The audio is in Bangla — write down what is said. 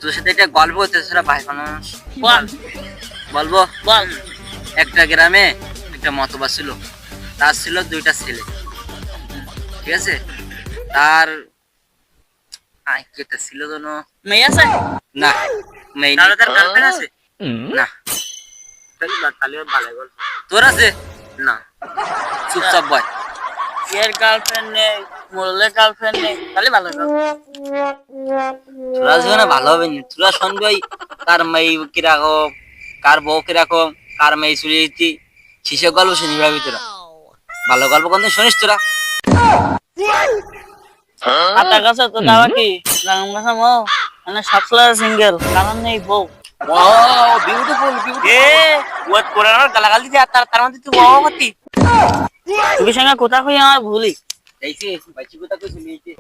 তোর সাথে একটা গল্প হতেছে ভাই মানুষ। বল বলবো? বল। একটা গ্রামে একটা মতবা ছিল, তার ছিল দুইটা ছেলে, ঠিক আছে? তার কেটা ছিল যেন, মেয়ে আছে? না মেয়ে নেই। তার গার্লফ্রেন্ড আছে? না। তাহলে ভালো গল্প। তোর আছে? না। চুপচাপ বয়। এর গার্লফ্রেন্ড নেই, মোরলের গার্লফ্রেন্ড নেই, তাহলে ভালো গল্প। তোরা জীবনে ভালো হবে না, তোরা শুনবি ওই কার মেয়ে কিরকম, কার বউ কিরকম, কার মেয়ে চুরি দিতি, সেসব গল্প শুনি ভাবি তোরা। ভালো গল্প কোনদিন শুনিস তোরা? আতার কাছে তো দাবা কি রাম কাছে মো মানে সবসময় সিঙ্গেল, কারণ নেই বউ। Wow beautiful beautiful. এ ওয়াট কোরআন গালাগাল দিতে, আর তার মধ্যে তুই ওয়াও করতি। তুমি সঙ্গে কথা কই আমার ভুলি। এইছে বাইচি কথা কইছিলি এইছে।